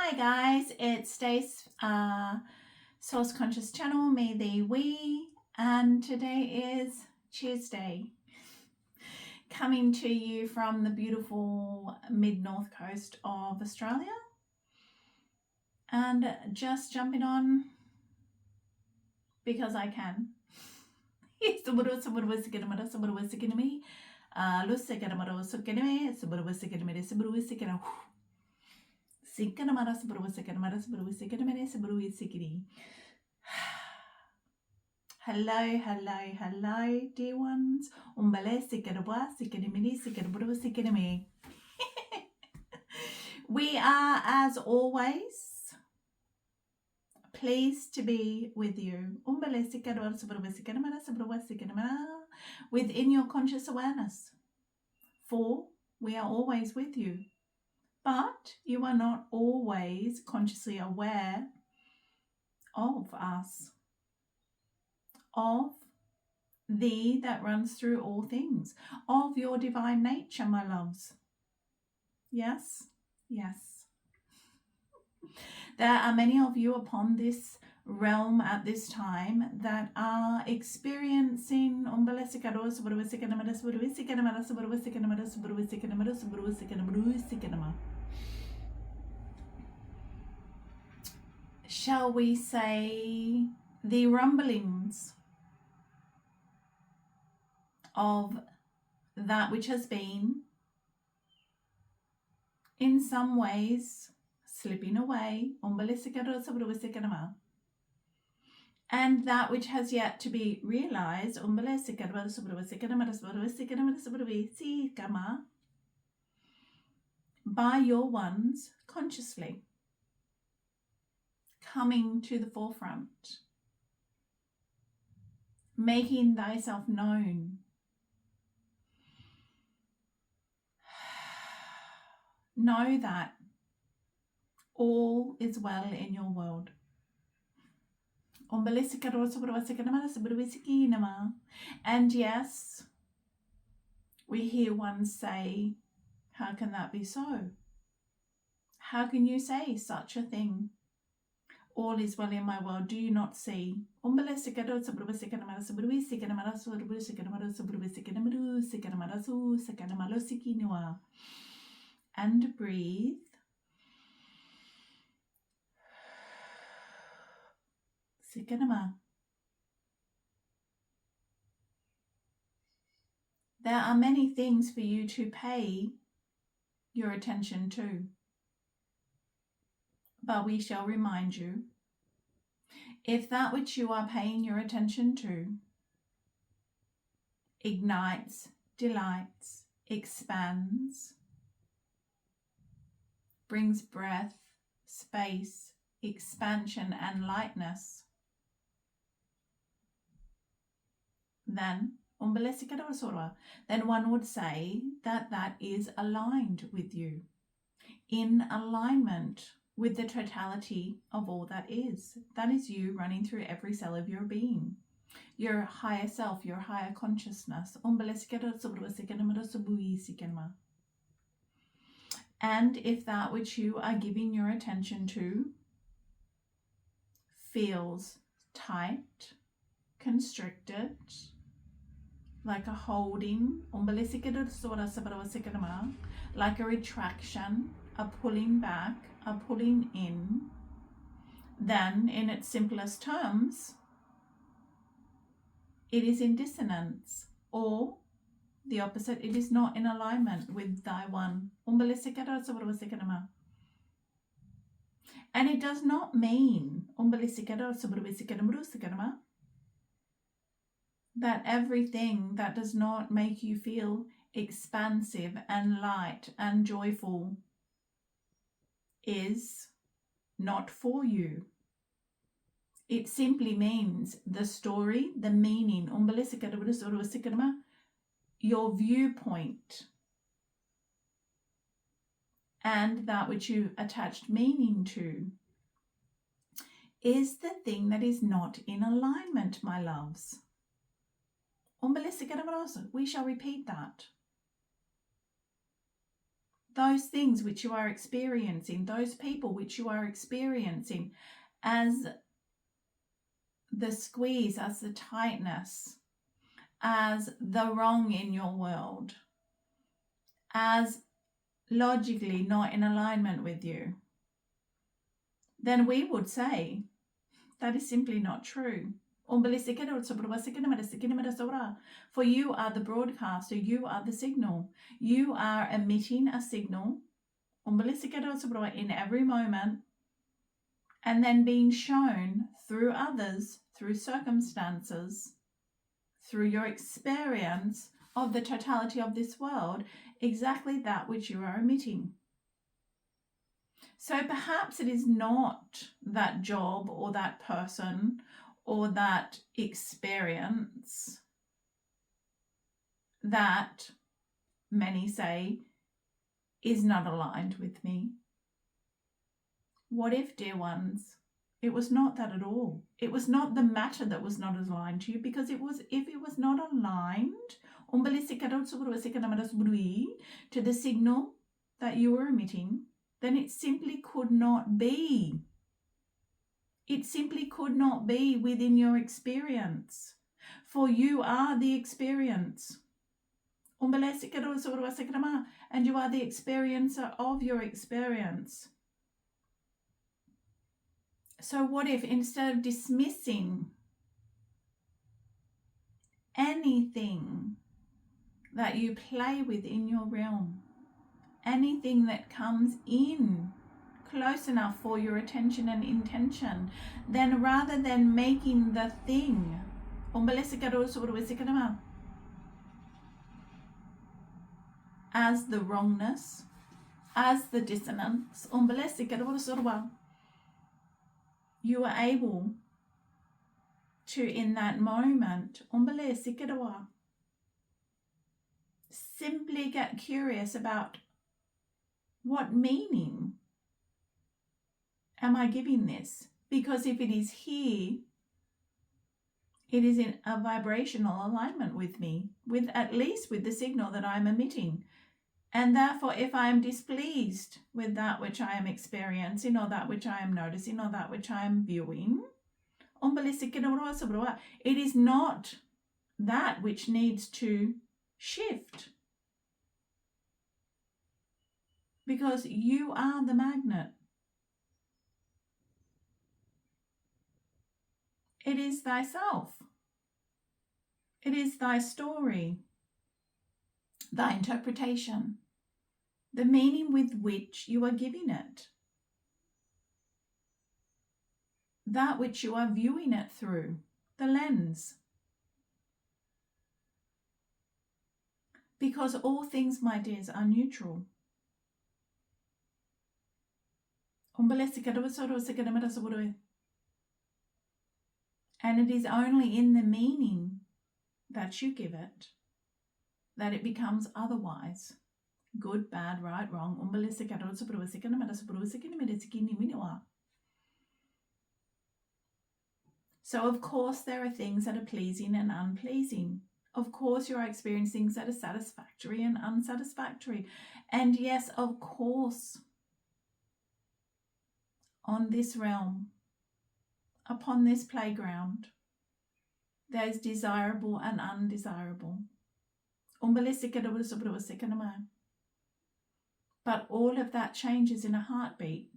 Hi guys, it's Stace, Source Conscious Channel, me the we, and today is Tuesday. Coming to you from the beautiful mid-north coast of Australia. And just jumping on because I can. Hello, dear ones. We are, as always, pleased to be with you within your conscious awareness. For we are always with you, but you are not always consciously aware of us, of thee that runs through all things, of your divine nature, my loves. Yes, yes. There are many of you upon this realm at this time that are experiencing shall we say the rumblings of that which has been in some ways slipping away, and that which has yet to be realized by your ones consciously coming to the forefront, making thyself known. Know that all is well in your world. And yes, we hear one say, how can that be so? How can you say such a thing? All is well in my world. Do you not see? And breathe. There are many things for you to pay your attention to, but we shall remind you, if that which you are paying your attention to ignites, delights, expands, brings breath, space, expansion and lightness, then one would say that that is aligned with you, in alignment with the totality of all that is. That is you running through every cell of your being, your higher self, your higher consciousness. And if that which you are giving your attention to feels tight, constricted, like a holding, like a retraction, a pulling back, a pulling in, then in its simplest terms, it is in dissonance, or the opposite, it is not in alignment with thy one. And it does not mean that everything that does not make you feel expansive and light and joyful is not for you. It simply means the story, the meaning, your viewpoint, and that which you attached meaning to is the thing that is not in alignment, my loves. We shall repeat that. those things which you are experiencing, those people which you are experiencing as the squeeze, as the tightness, as the wrong in your world, as logically not in alignment with you, then we would say that is simply not true. For you are the broadcaster, you are the signal. You are emitting a signal in every moment and then being shown through others, through circumstances, through your experience of the totality of this world, exactly that which you are emitting. So perhaps it is not that job or that person or that experience that many say is not aligned with me. What if, dear ones, it was not that at all? It was not the matter that was not aligned to you, because if it was not aligned to the signal that you were emitting, then it simply could not be. It simply could not be within your experience, for you are the experience. And you are the experiencer of your experience. So what if, instead of dismissing anything that you play with in your realm, anything that comes in close enough for your attention and intention, then rather than making the thing as the wrongness, as the dissonance, you are able to, in that moment, simply get curious about, what meaning am I giving this? Because if it is here, it is in a vibrational alignment with me, with at least with the signal that I'm emitting. And therefore, if I am displeased with that which I am experiencing, or that which I am noticing, or that which I am viewing, it is not that which needs to shift. Because you are the magnet. It is thyself. It is thy story, thy interpretation, the meaning with which you are giving it, that which you are viewing it through, the lens. Because all things, my dears, are neutral. And it is only in the meaning that you give it that it becomes otherwise. Good, bad, right, wrong. So of course there are things that are pleasing and unpleasing. Of course you are experiencing things that are satisfactory and unsatisfactory. And yes, of course, on this realm, upon this playground, there's desirable and undesirable. But all of that changes in a heartbeat.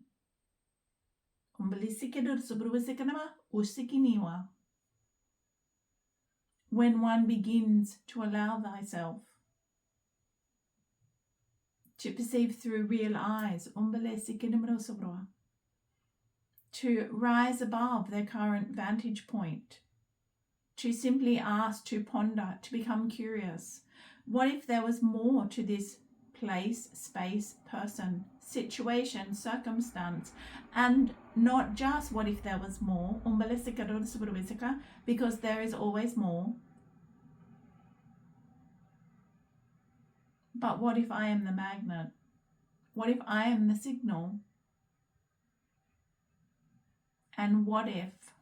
When one begins to allow thyself to perceive through real eyes, to rise above their current vantage point, to simply ask, to ponder, to become curious. What if there was more to this place, space, person, situation, circumstance, and not just what if there was more, because there is always more. But what if I am the magnet? What if I am the signal? And what if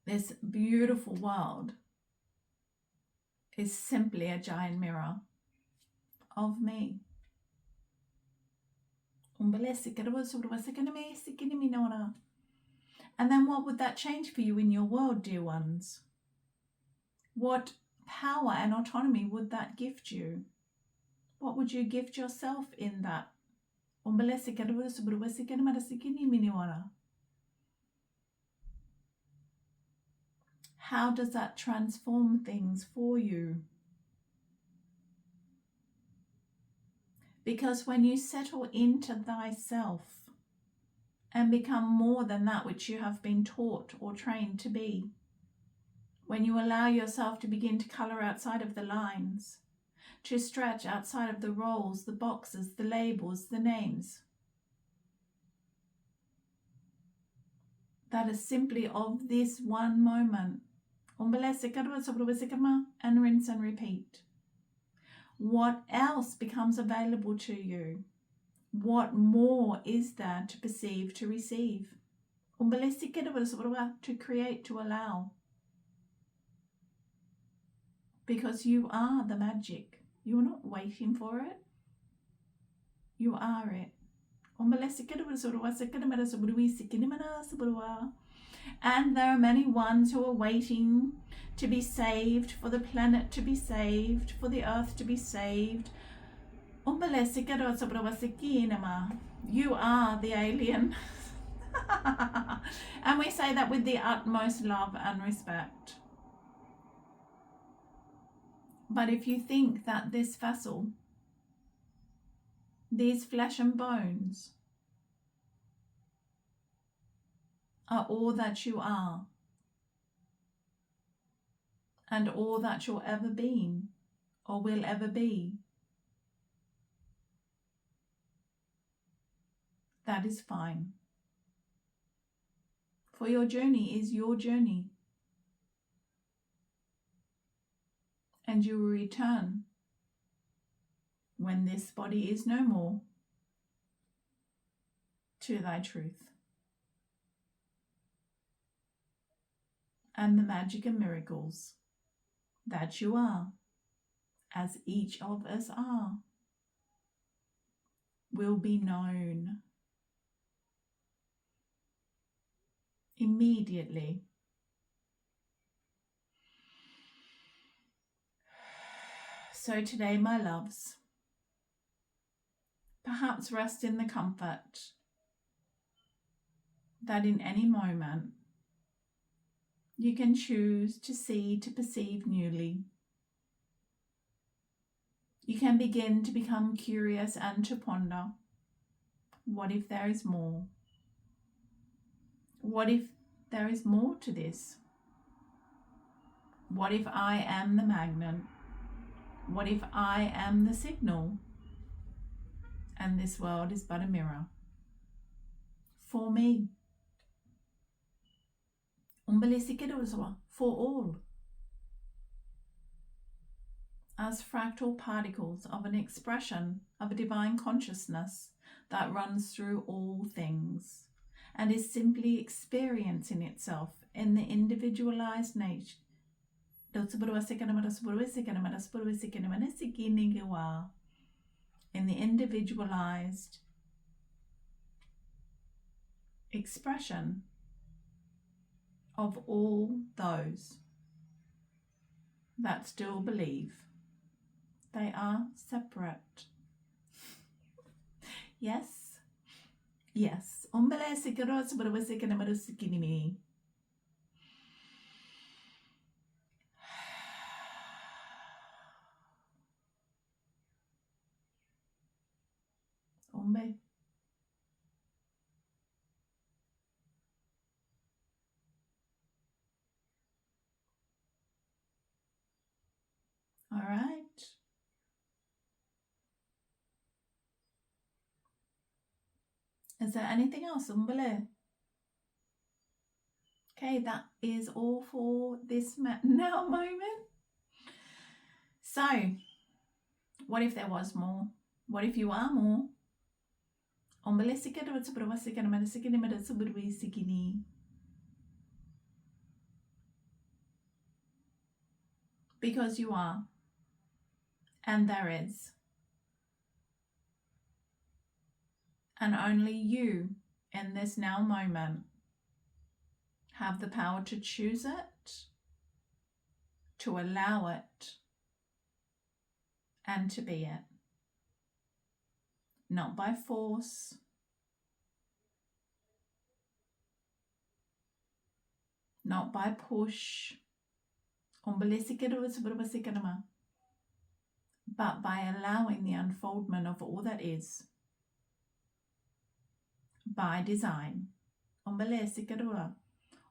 this beautiful world is simply a giant mirror? of me. And then what would that change for you in your world, dear ones? What power and autonomy would that gift you? What would you gift yourself in that? How does that transform things for you? Because when you settle into thyself and become more than that which you have been taught or trained to be, when you allow yourself to begin to colour outside of the lines, to stretch outside of the roles, the boxes, the labels, the names, that is simply of this one moment. And rinse and repeat. What else becomes available to you? What more is there to perceive, to receive? To create, to allow. Because you are the magic. You are not waiting for it. You are it. And there are many ones who are waiting to be saved, for the planet to be saved, for the earth to be saved. You are the alien. And we say that with the utmost love and respect. But if you think that this vessel, these flesh and bones, are all that you are, and all that you'll ever been, or will ever be, that is fine. For your journey is your journey. And you will return when this body is no more to thy truth. And the magic and miracles that you are, as each of us are, will be known immediately. So today, my loves, perhaps rest in the comfort that in any moment you can choose to see, to perceive newly. You can begin to become curious and to ponder, what if there is more? What if there is more to this? What if I am the magnet? What if I am the signal? And this world is but a mirror for me. For all. As fractal particles of an expression of a divine consciousness that runs through all things and is simply experiencing itself in the individualized nature. In the individualized expression of all those that still believe they are separate. Yes, yes. All right. Is there anything else? Okay, that is all for this now moment. So, what if there was more? What if you are more? Because you are, and there is, And only you in this now moment have the power to choose it, to allow it, and to be it. Not by force, not by push, but by allowing the unfoldment of all that is by design.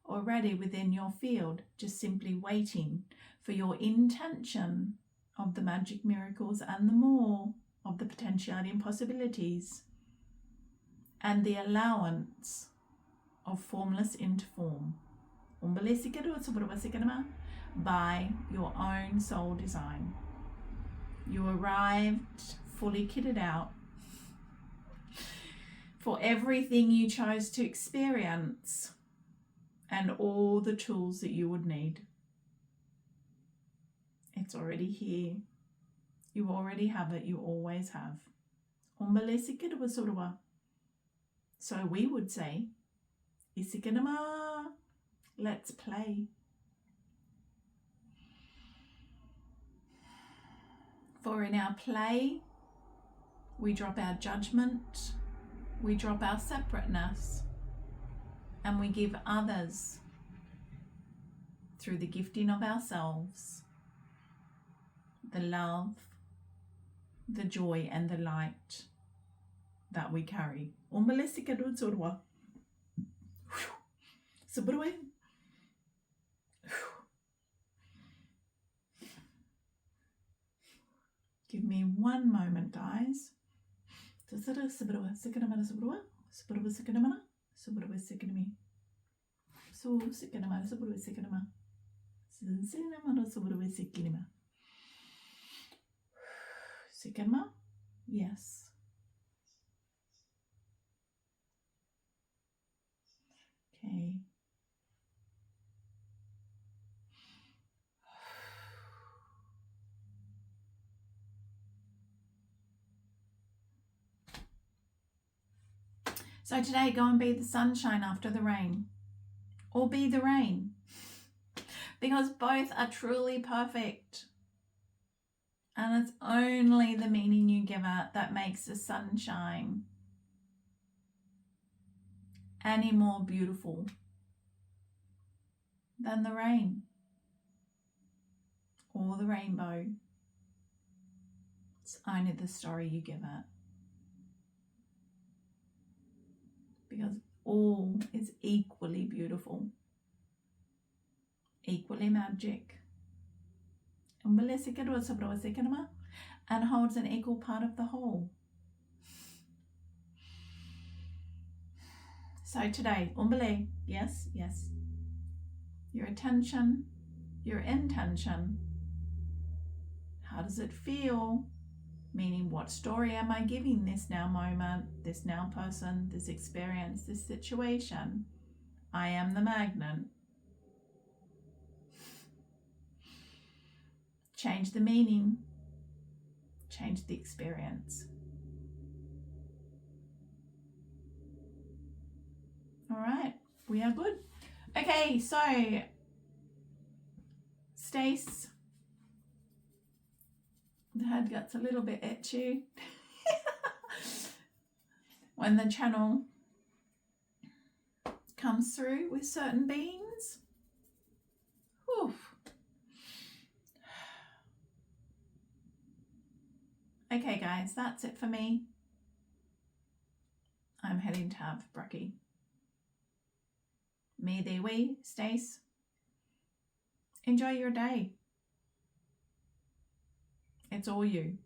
Already within your field, just simply waiting for your intention of the magic miracles and the more of the potentiality and possibilities and the allowance of formless into form by your own soul design. You arrived fully kitted out for everything you chose to experience and all the tools that you would need. It's already here. You already have it. You always have. So we would say, let's play. For in our play, we drop our judgment, we drop our separateness, and we give others, through the gifting of ourselves, the love, the joy, and the light that we carry. Give me one moment, guys. Yes. Okay. So today, go and be the sunshine after the rain, or be the rain, because both are truly perfect. And it's only the meaning you give it that makes the sunshine any more beautiful than the rain or the rainbow. It's only the story you give it. Because all is equally beautiful, equally magic, and holds an equal part of the whole. So today, yes, your attention, your intention, how does it feel? Meaning, what story am I giving this now moment, this now person, this experience, this situation? I am the magnet. Change the meaning, change the experience. All right, we are good. Okay, so Stace, the head gets a little bit itchy when the channel comes through with certain beings. Whew. Okay, guys, that's it for me. I'm heading to have brekkie. Me, thee, we, Stace. Enjoy your day. It's all you.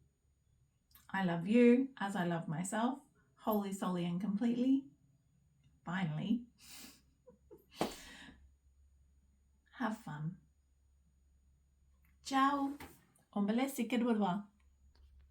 I love you as I love myself, wholly, solely, and completely. Finally. Have fun. Ciao.